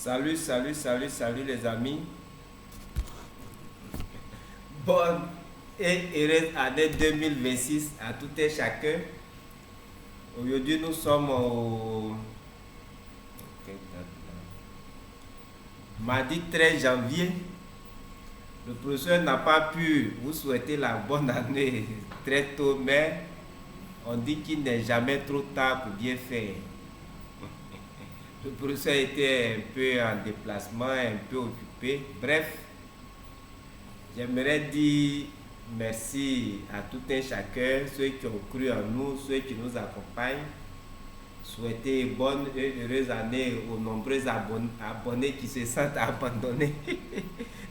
Salut les amis. Bonne et heureuse année 2026 à tout et chacun. Aujourd'hui nous sommes au mardi 13 janvier. Le professeur n'a pas pu vous souhaiter la bonne année très tôt, mais on dit qu'il n'est jamais trop tard pour bien faire. Le professeur était un peu en déplacement, un peu occupé. Bref, j'aimerais dire merci à tout un chacun, ceux qui ont cru en nous, ceux qui nous accompagnent. Souhaiter bonne et heureuse année aux nombreux abonnés qui se sentent abandonnés.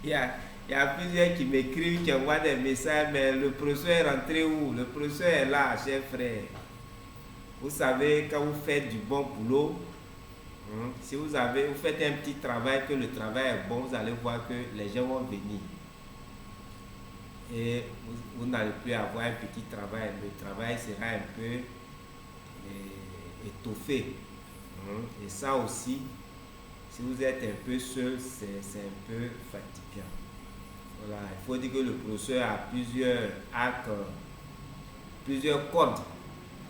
il y a plusieurs qui m'écrivent, qui envoient des messages, mais le professeur est rentré où? Le professeur est là, cher frère. Vous savez, quand vous faites du bon boulot, si vous faites un petit travail, que le travail est bon, vous allez voir que les gens vont venir. Et vous n'allez plus avoir un petit travail. Le travail sera un peu étoffé. Et ça aussi, si vous êtes un peu seul, c'est un peu fatigant. Voilà, il faut dire que le professeur a plusieurs actes, plusieurs codes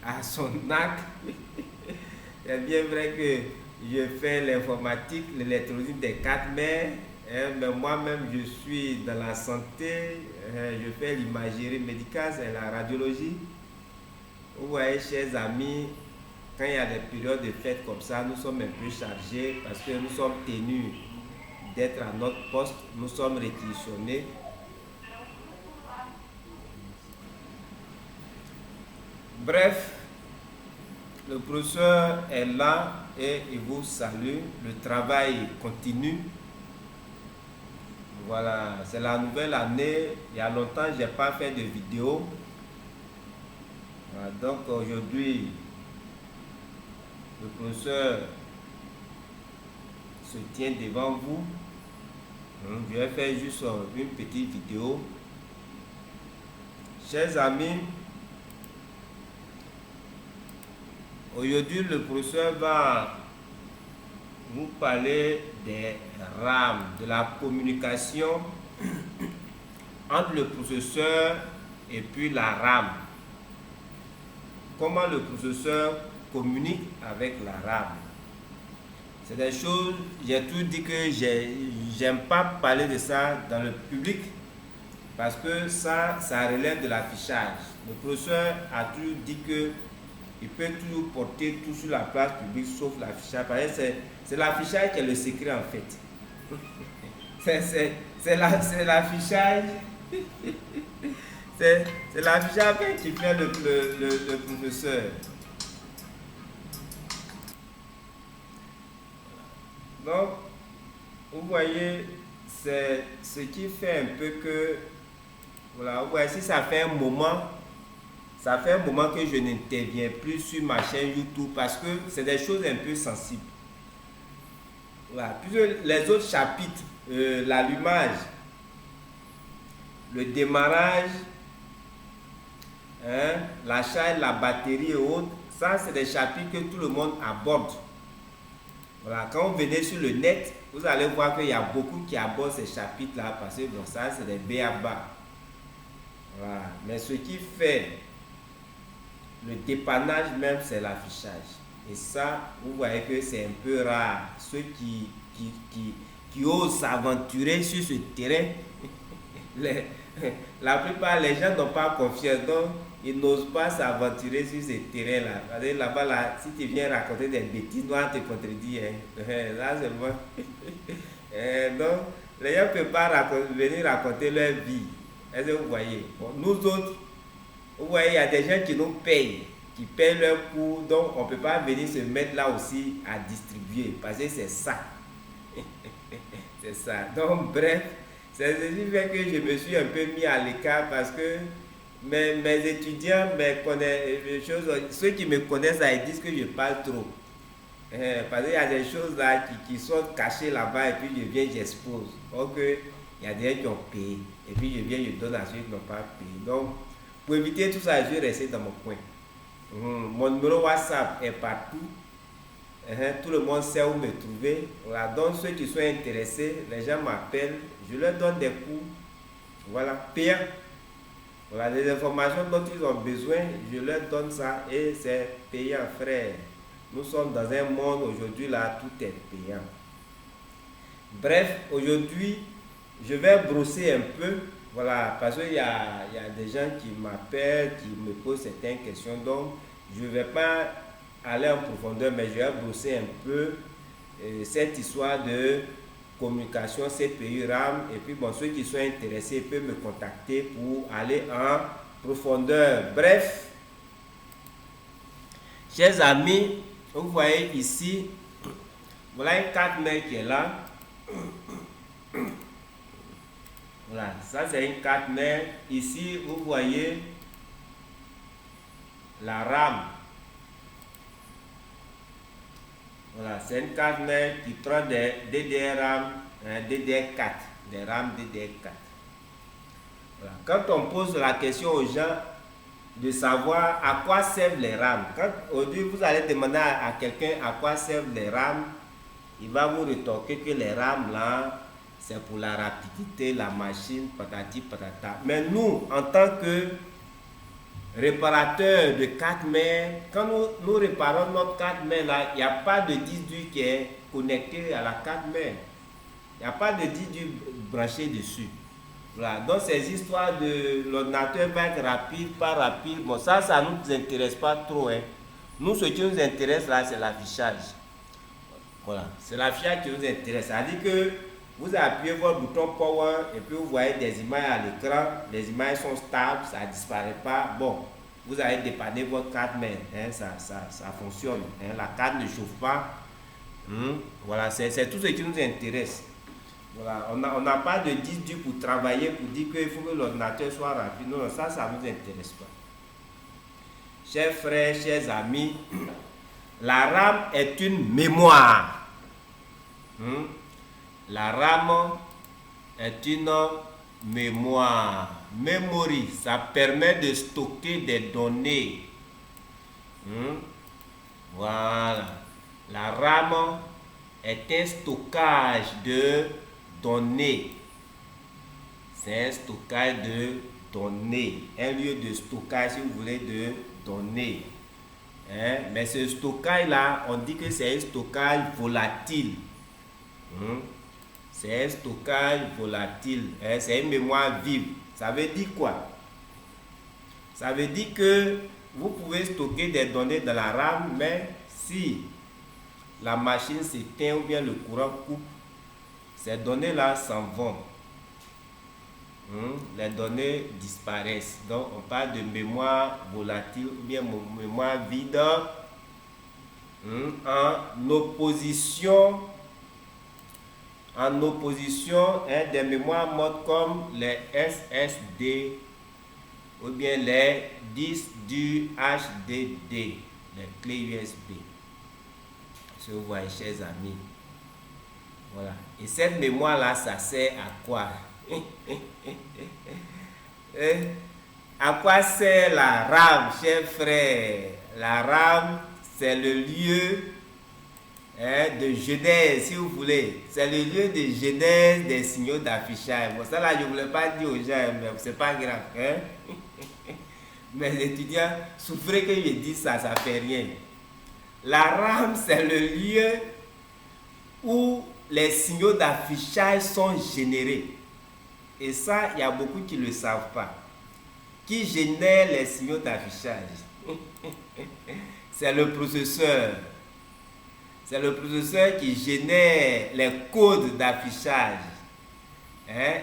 à son acte. C'est bien vrai que je fais l'informatique, l'électronique des 4 mais moi-même je suis dans la santé, je fais l'imagerie médicale, c'est la radiologie. Vous voyez, chers amis, quand il y a des périodes de fête comme ça, nous sommes un peu chargés parce que nous sommes tenus d'être à notre poste, nous sommes réquisitionnés. Bref, le professeur est là et il vous salue. Le travail continue. Voilà, c'est la nouvelle année. Il y a longtemps, je n'ai pas fait de vidéo. Voilà, donc aujourd'hui, le professeur se tient devant vous. Je vais faire juste une petite vidéo. Chers amis, aujourd'hui, le professeur va vous parler des rames, de la communication entre le processeur et puis la rame. Comment le processeur communique avec la rame. C'est des choses, j'ai toujours dit que j'aime pas parler de ça dans le public parce que ça relève de l'affichage. Le professeur a toujours dit que il peut toujours porter tout sur la place publique sauf l'affichage. Parce que c'est l'affichage qui est le secret en fait. C'est l'affichage. C'est l'affichage qui fait le professeur. Donc, vous voyez, c'est ce qui fait un peu que, voilà, vous voyez, si ça fait un moment que je n'interviens plus sur ma chaîne YouTube parce que c'est des choses un peu sensibles. Voilà. Puis les autres chapitres, l'allumage, le démarrage, la charge, la batterie et autres, ça c'est des chapitres que tout le monde aborde. Voilà. Quand vous venez sur le net, vous allez voir qu'il y a beaucoup qui abordent ces chapitres-là parce que bon, ça c'est des b.a.-ba. Voilà. Mais ce qui fait le dépannage même, c'est l'affichage. Et ça, vous voyez que c'est un peu rare. Ceux qui osent s'aventurer sur ce terrain, la plupart des gens n'ont pas confiance. Donc, ils n'osent pas s'aventurer sur ce terrain-là. Là-bas, là, si tu viens raconter des bêtises, on va te contredire. Là, seulement. Donc, les gens ne peuvent pas venir raconter leur vie. Est-ce que vous voyez? Bon, nous autres, vous voyez, il y a des gens qui nous payent, qui payent leurs cours, donc on ne peut pas venir se mettre là aussi à distribuer, parce que c'est ça. C'est ça. Donc, bref, c'est ce qui fait que je me suis un peu mis à l'écart parce que mes étudiants ceux qui me connaissent, ils disent que je parle trop. Parce qu'il y a des choses là qui sont cachées là-bas et puis je viens, j'expose. Donc, il y a des gens qui ont payé et puis je viens, je donne à ceux qui n'ont pas payé. Donc, pour éviter tout ça, je vais rester dans mon coin. Mon numéro WhatsApp est partout. tout le monde sait où me trouver. Voilà, donc ceux qui sont intéressés, les gens m'appellent, je leur donne des cours, voilà, payants. Voilà, les informations dont ils ont besoin, je leur donne ça et c'est payant, frère. Nous sommes dans un monde aujourd'hui là, tout est payant. Bref, aujourd'hui, je vais brosser un peu, voilà, parce qu'il y a des gens qui m'appellent, qui me posent certaines questions, donc je ne vais pas aller en profondeur, mais je vais brosser un peu cette histoire de communication CPU RAM. Et puis bon, ceux qui sont intéressés peuvent me contacter pour aller en profondeur. Bref, chers amis, vous voyez ici, voilà une carte mère qui est là. Voilà, ça c'est une carte mère. Ici, vous voyez la RAM. Voilà, c'est une carte mère qui prend des DDR-RAM, DDR4, des RAM DDR4. Voilà. Quand on pose la question aux gens de savoir à quoi servent les RAM, quand aujourd'hui vous allez demander à quelqu'un à quoi servent les RAM, il va vous rétorquer que les RAM là, c'est pour la rapidité, la machine, patati patata. Mais nous, en tant que réparateur de carte mère, quand nous réparons notre carte mère là, il n'y a pas de disque dur qui est connecté à la carte mère. Il n'y a pas de disque dur branché dessus. Voilà, donc ces histoires de l'ordinateur va être rapide, pas rapide, bon ça ne nous intéresse pas trop. Hein. Nous, ce qui nous intéresse là, c'est l'affichage. Voilà, c'est l'affichage qui nous intéresse. C'est-à-dire que vous appuyez votre bouton power et puis vous voyez des images à l'écran, les images sont stables, ça ne disparaît pas. Bon, vous allez dépanner votre carte mère, hein, ça fonctionne, hein, la carte ne chauffe pas. Voilà, c'est tout ce qui nous intéresse. Voilà, on n'a pas de disque dur pour travailler, pour dire qu'il faut que l'ordinateur soit rapide. Non, ça ne nous intéresse pas. Chers frères, chers amis, la RAM est une mémoire. La RAM est une mémoire. Memory, ça permet de stocker des données. Voilà. La RAM est un stockage de données. C'est un stockage de données. Un lieu de stockage, si vous voulez, de données. Mais ce stockage-là, on dit que c'est un stockage volatile. C'est un stockage volatile. C'est une mémoire vive. Ça veut dire quoi? Ça veut dire que vous pouvez stocker des données dans la RAM, mais si la machine s'éteint ou bien le courant coupe, ces données-là s'en vont. Les données disparaissent. Donc on parle de mémoire volatile ou bien mémoire vide en opposition des mémoires mortes comme les SSD ou bien les disques du HDD, les clés USB. Si vous voyez, chers amis. Voilà. Et cette mémoire-là, ça sert à quoi? À quoi sert la RAM, chers frères? La RAM, c'est le lieu de genèse, si vous voulez. C'est le lieu de genèse des signaux d'affichage. Bon, ça là, je ne voulais pas dire aux gens, mais c'est pas grave. Mes étudiants souffraient que je dise ça, ça fait rien. La RAM, c'est le lieu où les signaux d'affichage sont générés. Et ça, il y a beaucoup qui ne le savent pas. Qui génère les signaux d'affichage? C'est le processeur. C'est le processeur qui génère les codes d'affichage.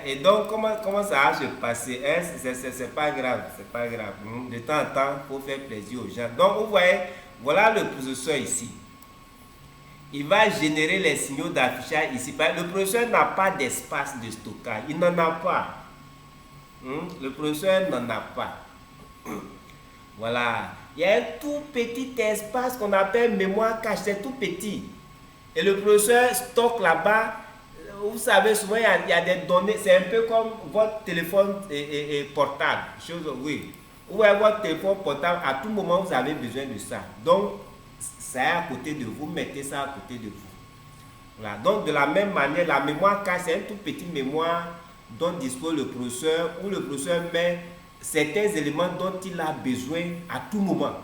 Et donc, comment ça va se passer? C'est pas grave, c'est pas grave. De temps en temps, il faut faire plaisir aux gens. Donc, vous voyez, voilà le processeur ici. Il va générer les signaux d'affichage ici. Le processeur n'a pas d'espace de stockage. Il n'en a pas. Le processeur n'en a pas. Voilà. Il y a un tout petit espace qu'on appelle mémoire cache. C'est tout petit. Et le processeur stocke là-bas. Vous savez, souvent, il y a des données. C'est un peu comme votre téléphone portable. Oui. Ou votre téléphone portable, à tout moment, vous avez besoin de ça. Donc, ça est à côté de vous, mettez ça à côté de vous. Voilà. Donc de la même manière, la mémoire cache, c'est un tout petit mémoire dont dispose le professeur, où le professeur met certains éléments dont il a besoin à tout moment.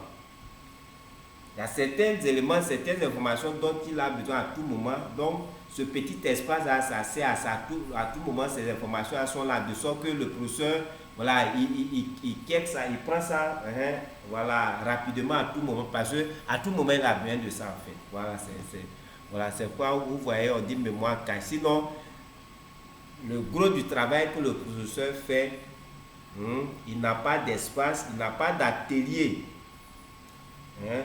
Il y a certains éléments, certaines informations dont il a besoin à tout moment. Donc ce petit espace-là, ça sert à tout moment, ces informations sont là, de sorte que le professeur, voilà, il ça, il prend ça, voilà, rapidement à tout moment, parce qu'à tout moment, il a besoin de ça en fait. Voilà, c'est quoi vous voyez, on dit mémoire cache. Sinon, le gros du travail que le professeur fait, il n'a pas d'espace, il n'a pas d'atelier.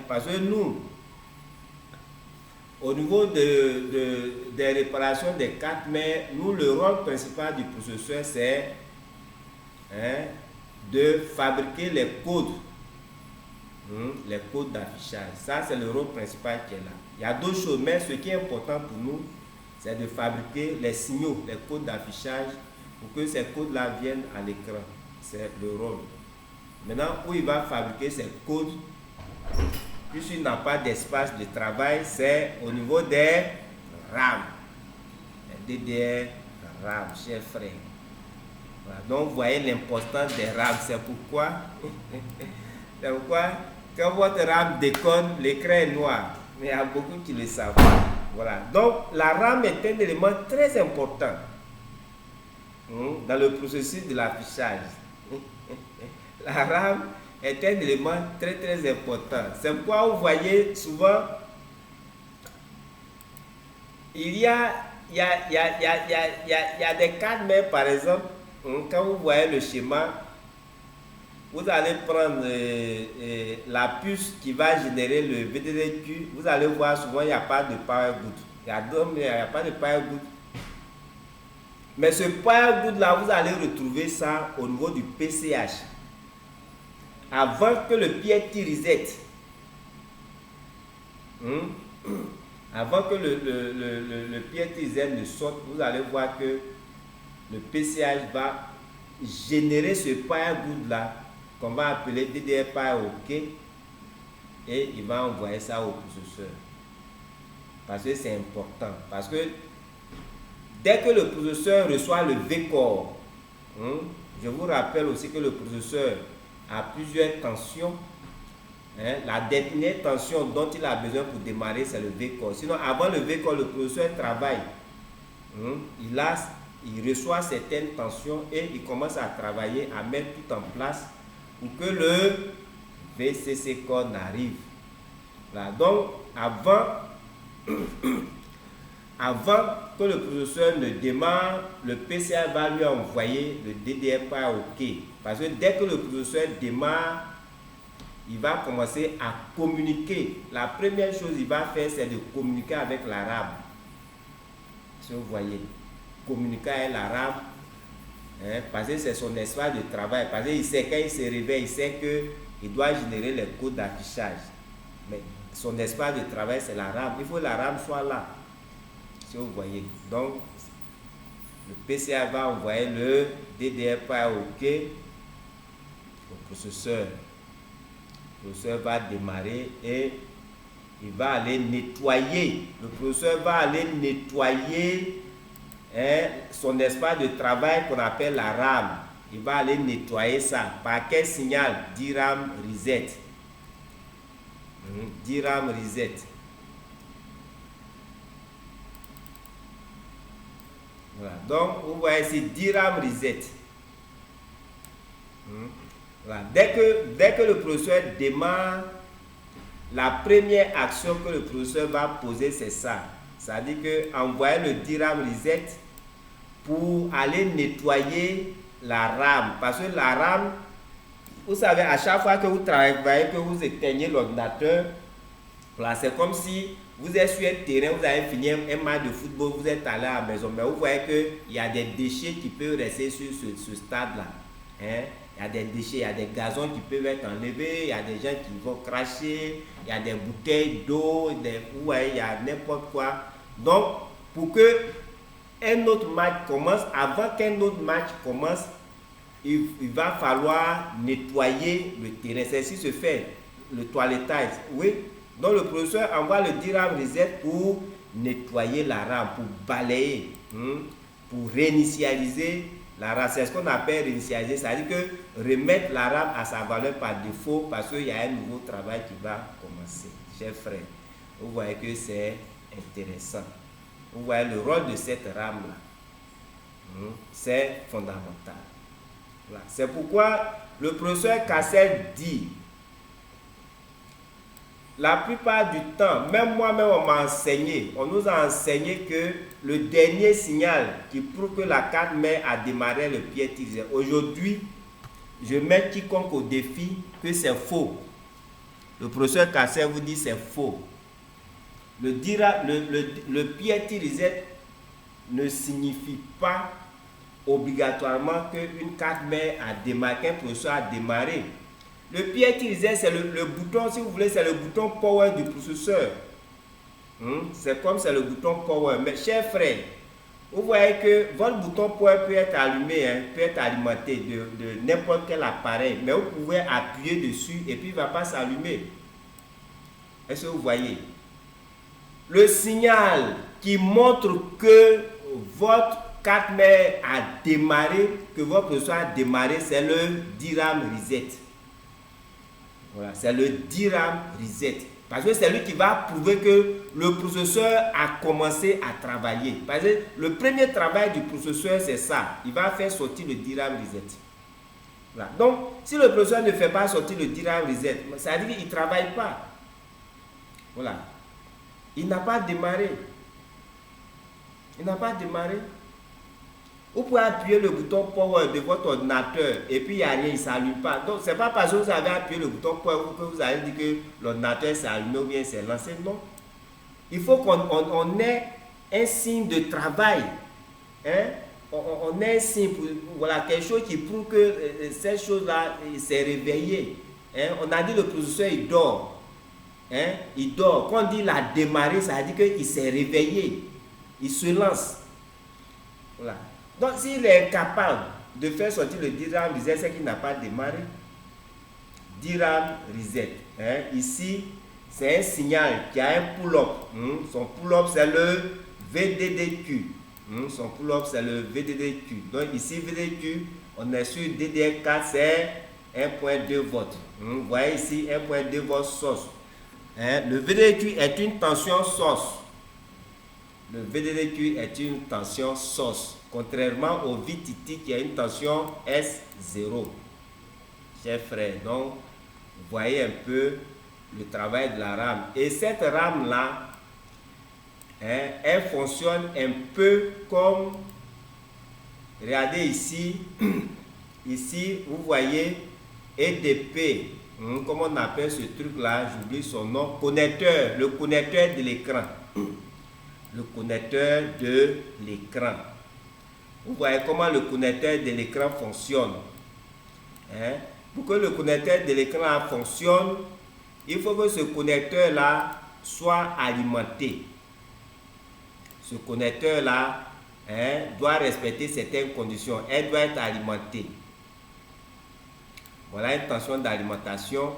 Parce que nous, au niveau des réparations des cartes, mais nous, le rôle principal du professeur, c'est de fabriquer les codes d'affichage. Ça, c'est le rôle principal qui est là. Il y a d'autres choses, mais ce qui est important pour nous, c'est de fabriquer les signaux, les codes d'affichage, pour que ces codes-là viennent à l'écran. C'est le rôle. Maintenant, où il va fabriquer ces codes, puisqu'il n'a pas d'espace de travail, c'est au niveau des RAM. Les DDR RAM, chers frères. Voilà. Donc, vous voyez l'importance des RAM. C'est pourquoi, quand votre RAM déconne, l'écran est noir. Mais il y a beaucoup qui le savent. Voilà. Donc, la RAM est un élément très important dans le processus de l'affichage. La RAM est un élément très très important. C'est pourquoi vous voyez souvent, il y a des cartes, mais par exemple, quand vous voyez le schéma, vous allez prendre la puce qui va générer le VDDQ. Vous allez voir souvent il n'y a pas de power boot. Il n'y a pas de power boot. Mais ce power boot là, vous allez retrouver ça au niveau du PCH. Avant que le PIT reset, avant que le PIT reset ne sorte, vous allez voir que le PCH va générer ce power boot là qu'on va appeler DDR Power OK, et il va envoyer ça au processeur. Parce que c'est important. Parce que dès que le processeur reçoit le V-Core, je vous rappelle aussi que le processeur a plusieurs tensions. La dernière tension dont il a besoin pour démarrer, c'est le V-Core. Sinon, avant le V-Core, le processeur travaille. Il reçoit certaines tensions et il commence à travailler, à mettre tout en place pour que le VCC Core arrive. Voilà. Donc, avant que le processeur ne démarre, le PCA va lui envoyer le DDR Power OK. Parce que dès que le processeur démarre, il va commencer à communiquer. La première chose qu'il va faire, c'est de communiquer avec la RAM. Si vous voyez, communiquer avec la RAM, parce que c'est son espace de travail. Parce qu'il sait, quand il se réveille, il sait qu'il doit générer les codes d'affichage. Mais son espace de travail, c'est la RAM. Il faut que la RAM soit là. Si vous voyez. Donc, le PCA va envoyer le DDR Power OK au processeur. Le processeur va démarrer et il va aller nettoyer. Le processeur va aller nettoyer son espace de travail qu'on appelle la RAM. Il va aller nettoyer ça. Par quel signal? DRAM reset. DRAM reset. Voilà. Donc, vous voyez ici DRAM reset. Voilà. Dès que le processeur démarre, la première action que le processeur va poser, c'est ça. C'est-à-dire que envoyer le DRAM reset pour aller nettoyer la RAM. Parce que la RAM, vous savez, à chaque fois que vous travaillez, que vous éteignez l'ordinateur, voilà, c'est comme si vous êtes sur un terrain, vous avez fini un match de football, vous êtes allé à la maison, mais vous voyez qu'il y a des déchets qui peuvent rester sur ce stade-là. Il y a des déchets, il y a des gazons qui peuvent être enlevés, il y a des gens qui vont cracher, il y a des bouteilles d'eau, vous voyez, il y a n'importe quoi. Donc, pour que un autre match commence, avant qu'un autre match commence, il va falloir nettoyer le terrain. C'est ainsi se fait le toilettage. Oui, Donc le processeur envoie le DRAM reset pour nettoyer la RAM, pour balayer, pour réinitialiser la RAM. C'est ce qu'on appelle réinitialiser, c'est-à-dire que remettre la RAM à sa valeur par défaut parce qu'il y a un nouveau travail qui va commencer. Chers frères, vous voyez que c'est intéressant. Vous voyez le rôle de cette RAM-là. C'est fondamental. Voilà. C'est pourquoi le professeur Cassel dit, la plupart du temps, même moi-même on m'a enseigné, on nous a enseigné que le dernier signal qui prouve que la carte mère a démarré le pied utilisé. Aujourd'hui, je mets quiconque au défi que c'est faux. Le professeur Cassel vous dit c'est faux. Le PIT reset ne signifie pas obligatoirement qu'une carte mère a démarré, qu'un processeur a démarré. Le PIT reset, c'est le bouton, si vous voulez, c'est le bouton power du processeur. C'est comme c'est le bouton power. Mais chers frères, vous voyez que votre bouton power peut être allumé, peut être alimenté de n'importe quel appareil. Mais vous pouvez appuyer dessus et puis il ne va pas s'allumer. Est-ce que vous voyez? Le signal qui montre que votre carte mère a démarré, que votre processeur a démarré, c'est le DRAM reset. Voilà, c'est le DRAM reset. Parce que c'est lui qui va prouver que le processeur a commencé à travailler. Parce que le premier travail du processeur, c'est ça. Il va faire sortir le DRAM reset. Voilà. Donc, si le processeur ne fait pas sortir le DRAM reset, ça veut dire qu'il ne travaille pas. Voilà. Il n'a pas démarré. Il n'a pas démarré. Vous pouvez appuyer le bouton power de votre ordinateur et puis il n'y a rien, il ne s'allume pas. Donc, ce n'est pas parce que vous avez appuyé le bouton power que vous allez dire que l'ordinateur s'est allumé ou bien s'est lancé. Non. Il faut qu'on ait un signe de travail. On ait un signe, voilà, quelque chose qui prouve que cette chose-là s'est réveillée. On a dit le processeur, il dort. Il dort. Quand on dit il a démarré, ça veut dire qu'il s'est réveillé. Il se lance. Voilà. Donc, s'il est incapable de faire sortir le DRAM reset, c'est qu'il n'a pas démarré. DRAM reset. Ici, c'est un signal qui a un pull-up. Son pull-up, c'est le VDDQ. Son pull-up, c'est le VDDQ. Donc, ici, VDDQ, on est sur DDR4, c'est 1.2 volts. Vous voyez ici, 1.2 volts source. Le VDDQ est une tension source. Le VDDQ est une tension source. Contrairement au VTT qui a une tension S0. Chers frères, donc, vous voyez un peu le travail de la RAM. Et cette RAM-là, elle fonctionne un peu comme, regardez ici, ici, vous voyez EDP, comment on appelle ce truc-là, j'oublie son nom, connecteur, le connecteur de l'écran. Le connecteur de l'écran. Vous voyez comment le connecteur de l'écran fonctionne. Pour que le connecteur de l'écran fonctionne, il faut que ce connecteur-là soit alimenté. Ce connecteur-là doit respecter certaines conditions. Elle doit être alimentée. Voilà une tension d'alimentation.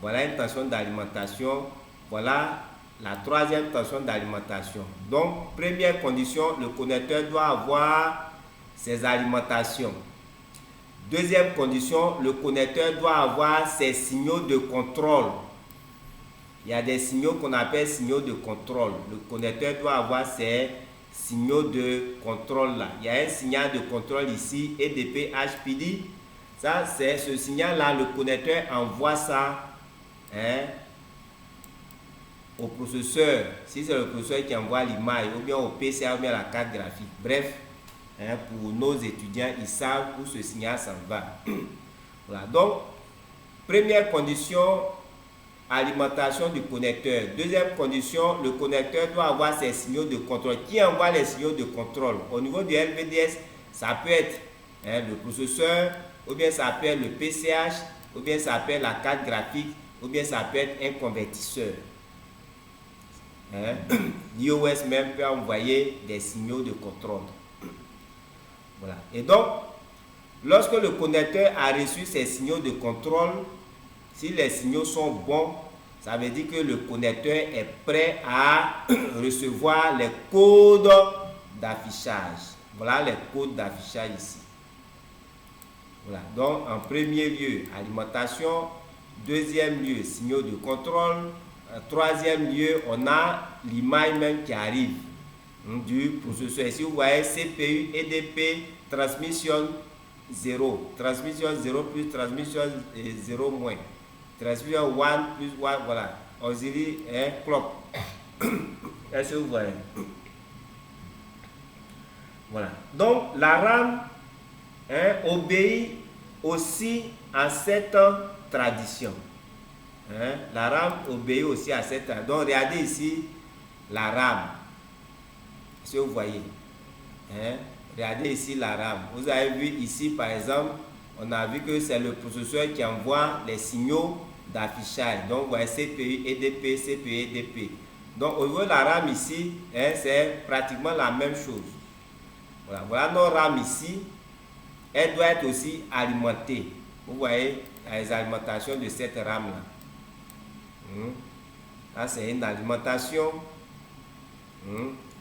Voilà une tension d'alimentation. Voilà la troisième tension d'alimentation. Donc, première condition, le connecteur doit avoir ses alimentations. Deuxième condition, le connecteur doit avoir ses signaux de contrôle. Il y a des signaux qu'on appelle signaux de contrôle. Le connecteur doit avoir ses signaux de contrôle là. Il y a un signal de contrôle ici, EDP HPD. Ça, c'est ce signal-là, le connecteur envoie ça au processeur. Si c'est le processeur qui envoie l'image, ou bien au PCA, ou bien la carte graphique. Bref, pour nos étudiants, ils savent où ce signal s'en va. Voilà. Donc, première condition, alimentation du connecteur. Deuxième condition, le connecteur doit avoir ses signaux de contrôle. Qui envoie les signaux de contrôle? Au niveau du LVDS, ça peut être le processeur, ou bien ça peut être le PCH, ou bien ça peut être la carte graphique, ou bien ça peut être un convertisseur. L'iOS même peut envoyer des signaux de contrôle. Voilà. Et donc, lorsque le connecteur a reçu ces signaux de contrôle, si les signaux sont bons, Ça veut dire que le connecteur est prêt à recevoir les codes d'affichage. Voilà les codes d'affichage ici. Voilà. Donc, en premier lieu, alimentation. Deuxième lieu, signaux de contrôle. Troisième lieu, on a l'image même qui arrive du processeur. Ici, vous voyez CPU, EDP, transmission 0. Transmission 0 plus transmission 0 moins. Transmission 1 plus 1, voilà. Auxiliary clock. Est-ce que vous voyez? Voilà. Donc, la RAM obéit aussi à cette tradition. La RAM obéit aussi à cette tradition. Donc, regardez ici la RAM. Est-ce que vous voyez? Regardez ici la RAM. Vous avez vu ici, par exemple, on a vu que c'est le processeur qui envoie les signaux d'affichage. Donc, vous voyez CPU, EDP, CPU, EDP. Donc, au niveau de la RAM ici, c'est pratiquement la même chose. Voilà, voilà nos RAM ici. Elle doit être aussi alimentée. Vous voyez les alimentations de cette RAM-là. Là, c'est une alimentation.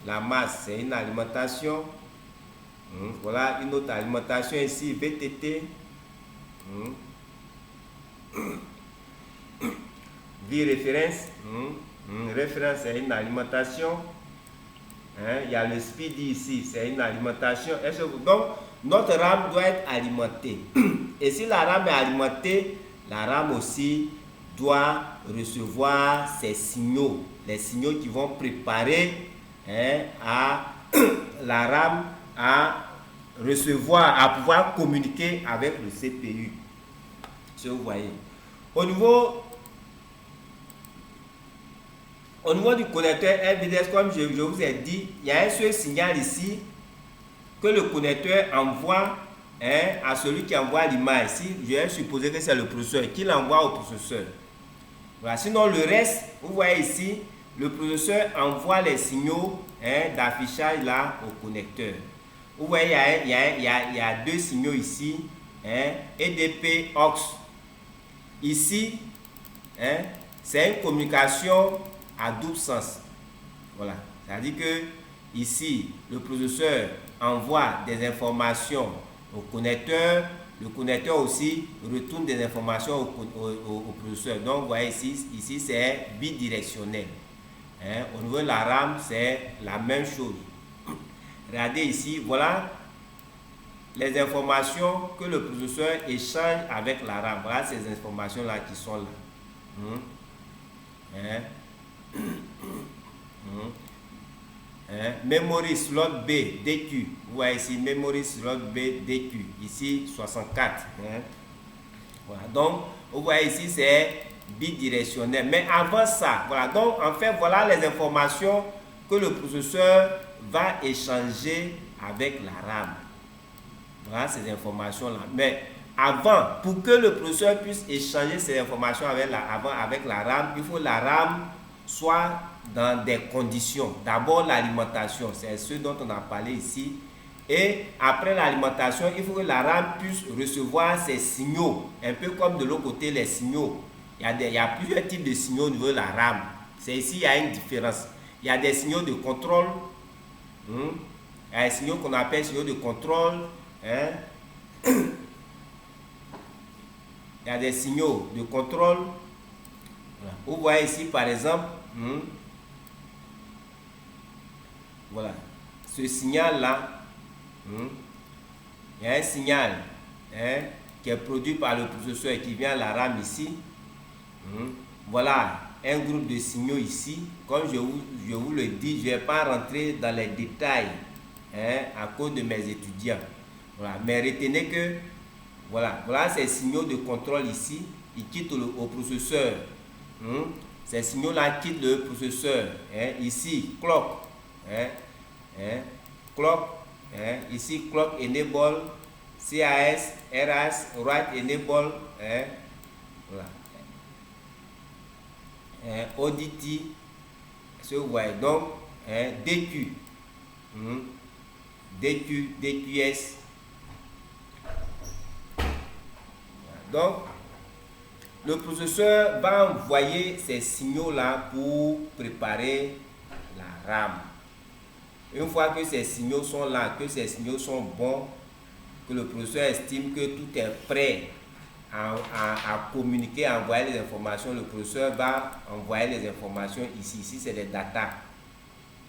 La masse, c'est une alimentation. Voilà une autre alimentation ici, VTT. V-référence. Référence, c'est une alimentation. Il y a le speedy ici, c'est une alimentation. Donc, notre RAM doit être alimentée. Et si la RAM est alimentée, la RAM aussi doit recevoir ces signaux, les signaux qui vont préparer à la RAM à recevoir, à pouvoir communiquer avec le CPU. Si vous voyez. Au niveau du connecteur RVDS, comme je vous ai dit, il y a un seul signal ici que le connecteur envoie à celui qui envoie l'image. Si je vais supposer que c'est le processeur qui l'envoie au processeur. Voilà. Sinon, le reste, vous voyez ici, le processeur envoie les signaux d'affichage là au connecteur. Vous voyez, il y a deux signaux ici, EDP aux. Ici, c'est une communication à double sens. Voilà. C'est-à-dire que ici, le processeur envoie des informations au connecteur. Le connecteur aussi retourne des informations au processeur. Donc, vous voyez ici c'est bidirectionnel. Au niveau de la RAM, c'est la même chose. Regardez ici, voilà les informations que le processeur échange avec la RAM. Voilà ces informations-là qui sont là. Memory slot B, DQ. Vous voyez ici, memory slot B, DQ. Ici, 64. Voilà. Donc, vous voyez ici, c'est bidirectionnel. Mais avant ça, voilà. Donc, en fait, voilà les informations que le processeur va échanger avec la RAM. Voilà ces informations-là. Mais avant, pour que le processeur puisse échanger ces informations avec la RAM, il faut que la RAM soit dans des conditions. D'abord, l'alimentation, c'est ce dont on a parlé ici. Et après l'alimentation, il faut que la RAM puisse recevoir ces signaux. Un peu comme de l'autre côté, les signaux. Il y a plusieurs types de signaux au niveau de la RAM. C'est ici, il y a une différence. Il y a des signaux de contrôle. Il y a des signaux qu'on appelle signaux de contrôle. Il y a des signaux de contrôle. Voilà. Vous voyez ici, par exemple, voilà, ce signal-là, il y a un signal qui est produit par le processeur qui vient à la RAM ici. Voilà un groupe de signaux ici. Comme je vous le dis, je ne vais pas rentrer dans les détails à cause de mes étudiants. Voilà. Mais retenez que voilà ces signaux de contrôle ici, ils quittent au processeur. Ces signaux-là quittent le processeur. Ici, clock. Clock. Ici, clock enable, CAS, RAS, write enable. Voilà. ODT. Ce vous voyez. Donc, DQ. DQ, DQS. Donc, le processeur va envoyer ces signaux-là pour préparer la RAM. Une fois que ces signaux sont là, que ces signaux sont bons, que le processeur estime que tout est prêt à communiquer, à envoyer les informations, le processeur va envoyer les informations ici. Ici, c'est les data.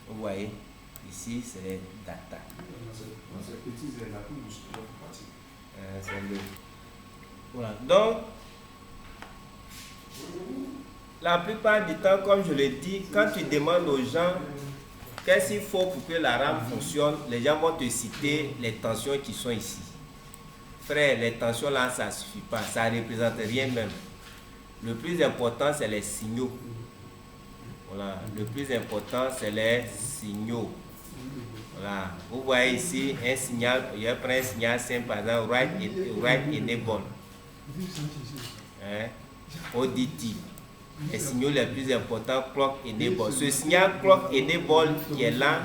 Vous voyez, ici, c'est les data. Voilà. Donc, la plupart du temps, comme je le dis, quand tu demandes aux gens qu'est-ce qu'il faut pour que la RAM fonctionne, les gens vont te citer les tensions qui sont ici. Frère, les tensions là, ça ne suffit pas, ça ne représente rien même. Le plus important, c'est les signaux. Voilà, le plus important, c'est les signaux. Voilà, vous voyez ici un signal, je prends un signal simple, par exemple, write enable. Hein? Auditive. Les signaux les plus importants, clock enable. Ce signal clock enable qui est là,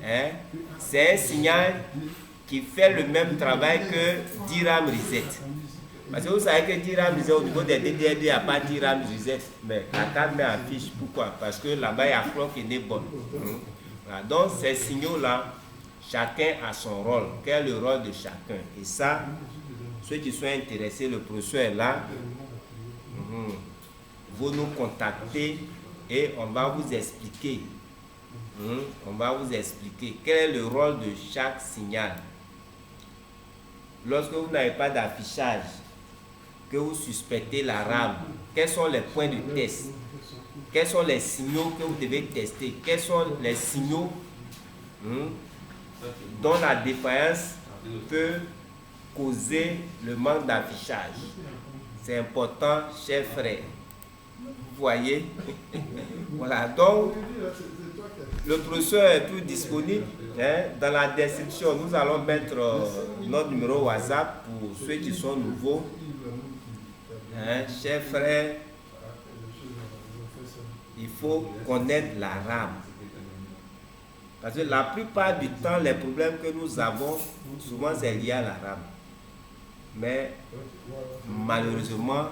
hein, c'est un signal qui fait le même travail que DRAM reset. Parce que vous savez que DRAM reset, au niveau des DDR2, il n'y a pas DRAM reset. Mais la carte met en fiche. Pourquoi? Parce que là-bas, il y a clock enable. Voilà. Donc, ces signaux-là, chacun a son rôle. Quel est le rôle de chacun? Et ça, ceux qui sont intéressés, le processeur est là. Vous nous contactez et on va vous expliquer. On va vous expliquer quel est le rôle de chaque signal. Lorsque vous n'avez pas d'affichage, que vous suspectez la RAM, quels sont les points de test? Quels sont les signaux que vous devez tester? Quels sont les signaux dont la défaillance peut causer le manque d'affichage? C'est important, chers frères. Vous voyez? Voilà, donc le processeur est tout disponible. Hein? Dans la description, nous allons mettre notre numéro WhatsApp pour ceux qui sont nouveaux. Hein? Chers frères, il faut connaître la RAM. Parce que la plupart du temps, les problèmes que nous avons, souvent c'est lié à la RAM. Mais malheureusement,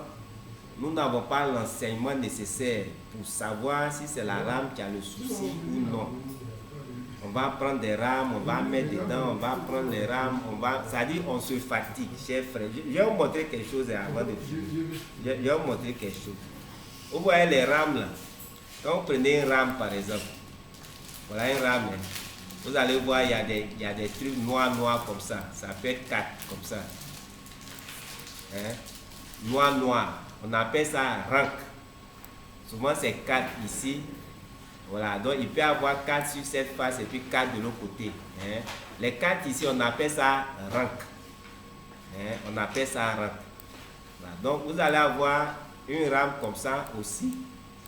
nous n'avons pas l'enseignement nécessaire pour savoir si c'est la RAM qui a le souci ou non. On va prendre des rames, on va mettre dedans, on va prendre les rames, ça dit on se fatigue, chers frères. Je vais vous montrer quelque chose avant de finir. Je vais vous montrer quelque chose. Vous voyez les rames là. Quand vous prenez une rame par exemple, voilà une rame, vous allez voir il y a des trucs noirs comme ça. Ça fait 4 comme ça. Hein? Noir. On appelle ça rank. Souvent c'est 4 ici. Voilà, donc il peut y avoir 4 sur cette face et puis 4 de l'autre côté. Hein? Les 4 ici, on appelle ça rank. Hein? On appelle ça rank. Voilà, donc vous allez avoir une rame comme ça aussi.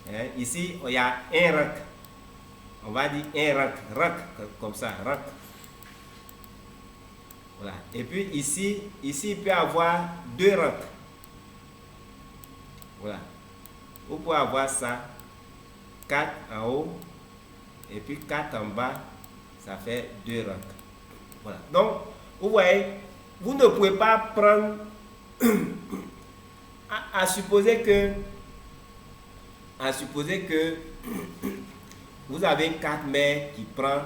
Hein? Ici, il y a un rank. On va dire un rank comme ça, rank. Voilà. Et puis ici, il peut y avoir 2 ranks. Voilà. Vous pouvez avoir ça, 4 en haut, et puis 4 en bas, ça fait 2 ranks. Voilà. Donc, vous voyez, vous ne pouvez pas prendre, à supposer que vous avez une carte mère qui prend,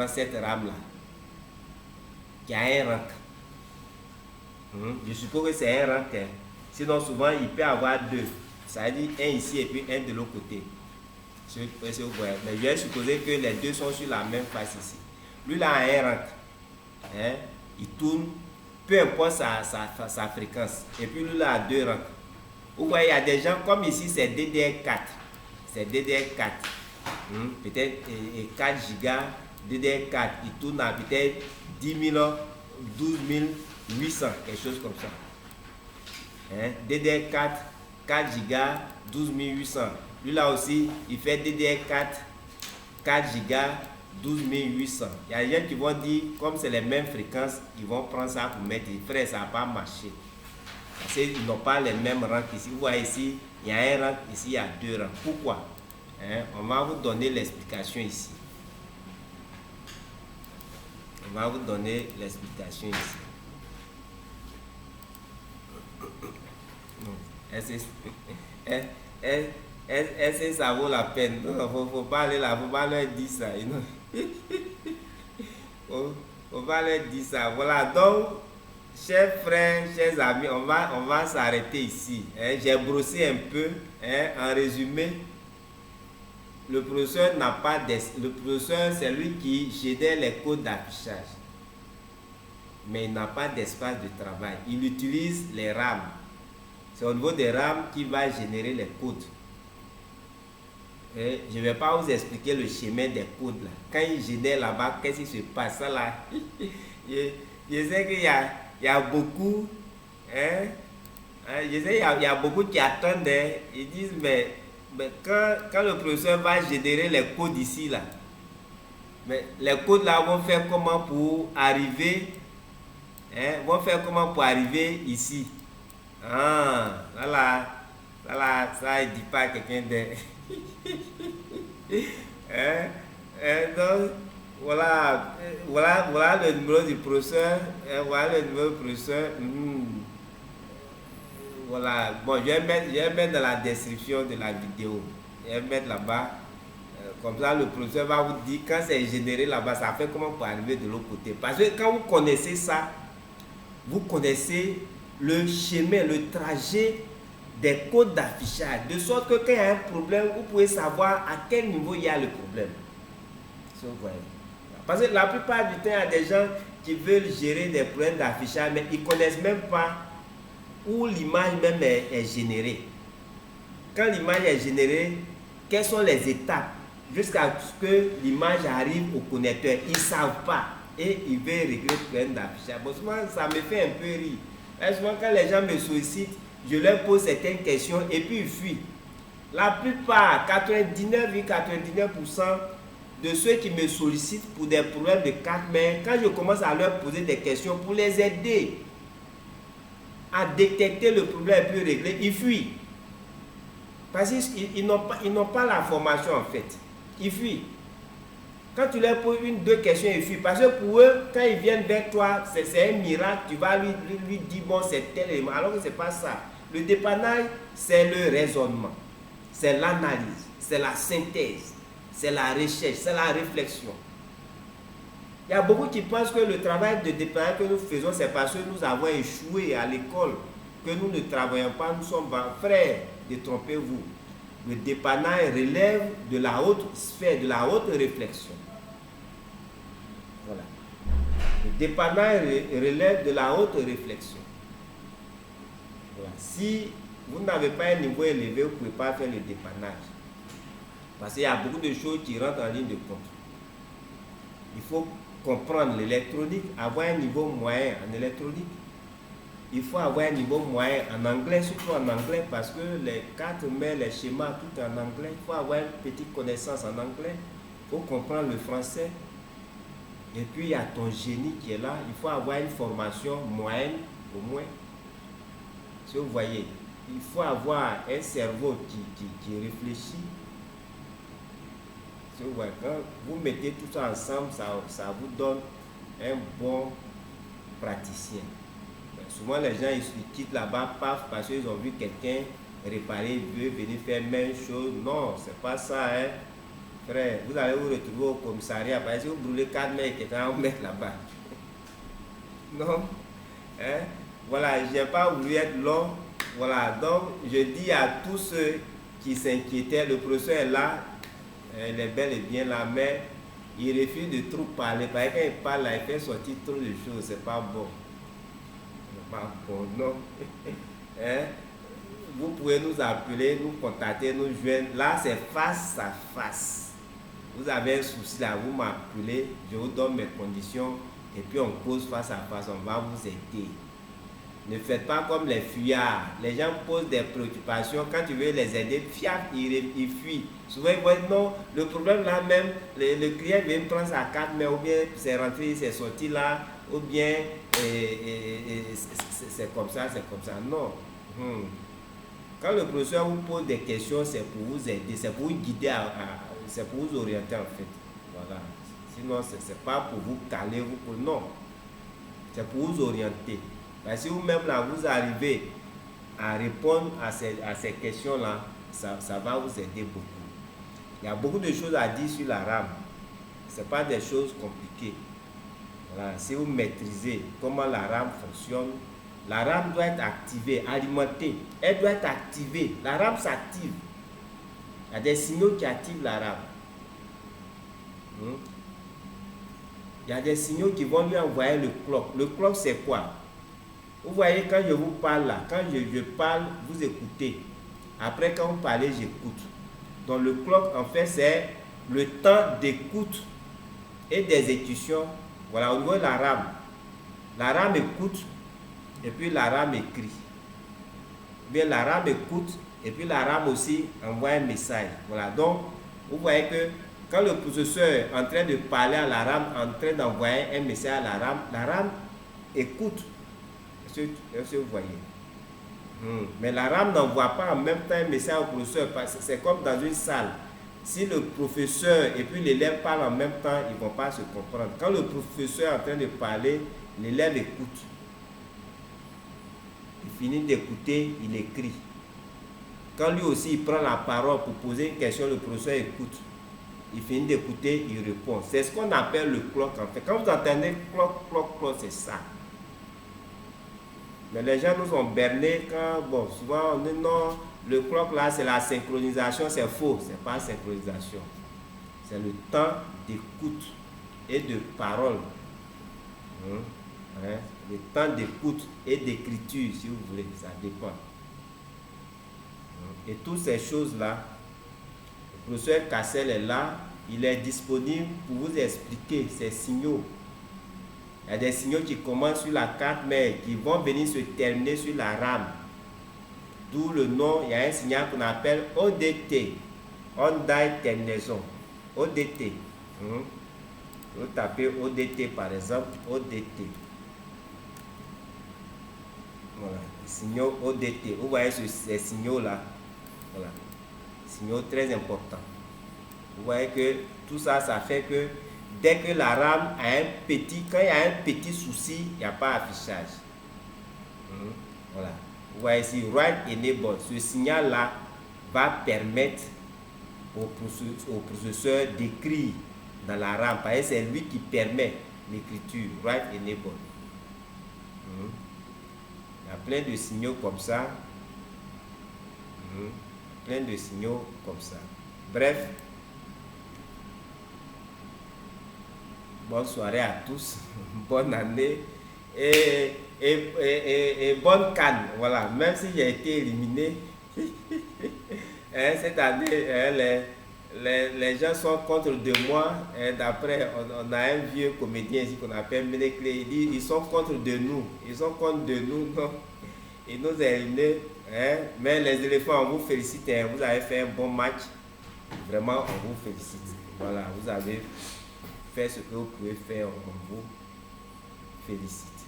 cette rame là, qui a un rank. Je suppose que c'est un rank. Hein. Sinon, souvent, il peut y avoir 2. Ça veut dire un ici et puis un de l'autre côté. Mais je vais supposer que les 2 sont sur la même face ici. Lui, là, a un rank. Hein? Il tourne, peu importe sa fréquence. Et puis, lui, là, a 2 ranks. Vous voyez, il y a des gens, comme ici, c'est DDR4. C'est DDR4. Peut-être 4 gigas, DDR4. Il tourne à peut-être 10 000, 12 800, quelque chose comme ça. Hein? DDR4, 4 gigas, 12 800. Lui là aussi, il fait DDR4, 4 gigas, 12 800. Il y a des gens qui vont dire, comme c'est les mêmes fréquences, ils vont prendre ça pour mettre. Frère, ça n'a pas marché. Parce qu'ils n'ont pas les mêmes rangs ici. Vous voyez ici, il y a un rang, ici il y a 2 rangs. Pourquoi? Hein? On va vous donner l'explication ici. On va vous donner l'explication ici. Est-ce est- est- est-ce que ça vaut la peine? Non, faut pas aller là, faut pas leur dire ça. Faut pas leur dire ça. Voilà, donc, chers frères, chers amis, on va s'arrêter ici. Hein. J'ai brossé un peu. Hein. En résumé, le professeur n'a pas le professeur, c'est lui qui génère les codes d'affichage. Mais il n'a pas d'espace de travail. Il utilise les RAM. C'est au niveau des RAM qu'il va générer les codes. Et je ne vais pas vous expliquer le chemin des codes là. Quand il génère là-bas, qu'est-ce qui se passe ça là? Je sais qu'il y a beaucoup, hein, je sais qu'il y a beaucoup qui attendent, hein, ils disent mais quand le professeur va générer les codes ici là, mais les codes là vont faire comment pour arriver, hein, vont faire comment pour arriver ici? Ah, ça ne dit pas à quelqu'un de... hein? Donc, voilà le numéro du professeur. Voilà le numéro du professeur. Voilà. Bon, je vais mettre dans la description de la vidéo. Je vais mettre là-bas. Comme ça, le professeur va vous dire quand c'est généré là-bas, ça fait comment pour arriver de l'autre côté. Parce que quand vous connaissez ça, vous connaissez le chemin, le trajet des codes d'affichage, de sorte que quand il y a un problème, vous pouvez savoir à quel niveau il y a le problème. Parce que la plupart du temps, il y a des gens qui veulent gérer des problèmes d'affichage, mais ils ne connaissent même pas où l'image même est générée. Quand l'image est générée, quelles sont les étapes jusqu'à ce que l'image arrive au connecteur? Ils ne savent pas et ils veulent régler le problème d'affichage. Bon, souvent, ça me fait un peu rire. Et souvent, quand les gens me sollicitent, je leur pose certaines questions et puis ils fuient. La plupart, 99,99% de ceux qui me sollicitent pour des problèmes de carte, mais quand je commence à leur poser des questions pour les aider à détecter le problème et puis régler, ils fuient. Parce qu'ils n'ont pas la formation en fait. Ils fuient. Quand tu leur poses une, deux questions, ils fuient. Parce que pour eux, quand ils viennent vers toi, c'est un miracle. Tu vas lui dire, bon, c'est tel élément. Alors que ce n'est pas ça. Le dépannage, c'est le raisonnement. C'est l'analyse. C'est la synthèse. C'est la recherche. C'est la réflexion. Il y a beaucoup qui pensent que le travail de dépannage que nous faisons, c'est parce que nous avons échoué à l'école. Que nous ne travaillons pas, nous sommes frères. Détrompez-vous. Le dépannage relève de la haute sphère, de la haute réflexion. Voilà. Le dépannage relève de la haute réflexion. Voilà. Si vous n'avez pas un niveau élevé, vous ne pouvez pas faire le dépannage. Parce qu'il y a beaucoup de choses qui rentrent en ligne de compte. Il faut comprendre l'électronique, avoir un niveau moyen en électronique. Il faut avoir un niveau moyen en anglais, surtout en anglais, parce que les cartes mères, les schémas, tout est en anglais. Il faut avoir une petite connaissance en anglais. Il faut comprendre le français. Et puis, il y a ton génie qui est là. Il faut avoir une formation moyenne, au moins. Si vous voyez, il faut avoir un cerveau qui réfléchit. Si vous voyez, quand vous mettez tout ça ensemble, ça vous donne un bon praticien. Souvent, les gens ils quittent là-bas parce qu'ils ont vu quelqu'un réparer, ils veulent venir faire la même chose. Non, c'est pas ça, hein. Frère, vous allez vous retrouver au commissariat parce que vous brûlez 4 mètres et quelqu'un vous met là-bas. Non, hein. Voilà, je n'ai pas voulu être long. Voilà, donc je dis à tous ceux qui s'inquiétaient, le professeur est là, il est bel et bien là, mais il refuse de trop parler. Parce que quand il parle, là, il fait sortir trop de choses, c'est pas bon. Pas bon, non. Hein? Vous pouvez nous appeler, nous contacter, nous joindre. Là, c'est face à face. Vous avez un souci là, vous m'appelez, je vous donne mes conditions et puis on cause face à face, on va vous aider. Ne faites pas comme les fuyards. Les gens posent des préoccupations. Quand tu veux les aider, ils fuient. Souvent, ils vont dire non, le problème là même, le client vient prendre sa carte, mais ou bien c'est rentré, c'est sorti là, ou bien c'est comme ça, c'est comme ça. Non. Quand le professeur vous pose des questions, c'est pour vous aider, c'est pour vous guider, c'est pour vous orienter en fait. Voilà. Sinon, ce n'est pas pour vous caler, non. C'est pour vous orienter. Parce que si vous-même là, vous arrivez à répondre à ces questions-là, ça va vous aider beaucoup. Il y a beaucoup de choses à dire sur la rame. Ce n'est pas des choses compliquées. Voilà. Si vous maîtrisez comment la rame fonctionne, la rame doit être activée, alimentée. Elle doit être activée. La rame s'active. Il y a des signaux qui activent la rame. Il y a des signaux qui vont lui envoyer le clock. Le clock, c'est quoi? Vous voyez, quand je vous parle là, quand je parle, vous écoutez. Après, quand vous parlez, j'écoute. Donc, le clock, en fait, c'est le temps d'écoute et d'exécution. Voilà, au niveau de la rame. La rame écoute et puis la rame écrit. Bien, la rame écoute et puis la rame aussi envoie un message. Voilà, donc, vous voyez que quand le processeur est en train de parler à la rame, en train d'envoyer un message à la rame écoute. Est-ce que vous voyez? Mais la rame n'envoie pas en même temps un message au professeur, parce que c'est comme dans une salle. Si le professeur et puis l'élève parlent en même temps, ils ne vont pas se comprendre. Quand le professeur est en train de parler, l'élève écoute. Il finit d'écouter, il écrit. Quand lui aussi il prend la parole pour poser une question, le professeur écoute. Il finit d'écouter, il répond. C'est ce qu'on appelle le clock en fait. Quand vous entendez clock, clock, clock, c'est ça. Mais les gens nous ont bernés quand, bon, souvent on dit non, le clock là c'est la synchronisation, c'est faux, c'est pas synchronisation. C'est le temps d'écoute et de parole. Le temps d'écoute et d'écriture, si vous voulez, ça dépend. Et toutes ces choses-là, le professeur Cassel est là, il est disponible pour vous expliquer ces signaux. Il y a des signaux qui commencent sur la carte mère, qui vont venir se terminer sur la rame. D'où le nom, il y a un signal qu'on appelle ODT, On-Die Terminaison. ODT. Vous tapez ODT par exemple, ODT. Voilà, les signaux ODT. Vous voyez ces signaux-là. Voilà, signaux très importants. Vous voyez que tout ça, ça fait que dès que la rame a quand il y a un petit souci, il n'y a pas d'affichage. Voilà. Vous voyez ici, Write Enable. Ce signal-là va permettre au processeur d'écrire dans la rame. Parce que c'est lui qui permet l'écriture. Write Enable. Il y a plein de signaux comme ça. Plein de signaux comme ça. Bref. Bonne soirée à tous, bonne année et bonne canne. Voilà, même si j'ai été éliminé, cette année, les gens sont contre de moi. D'après, on a un vieux comédien ici qu'on appelle Ménéclé. Il dit ils sont contre de nous. Ils sont contre de nous. Non. Ils nous ont éliminés. Mais les éléphants, on vous félicite. Vous avez fait un bon match. Vraiment, on vous félicite. Voilà, vous avez fait ce que vous pouvez faire, on vous félicite.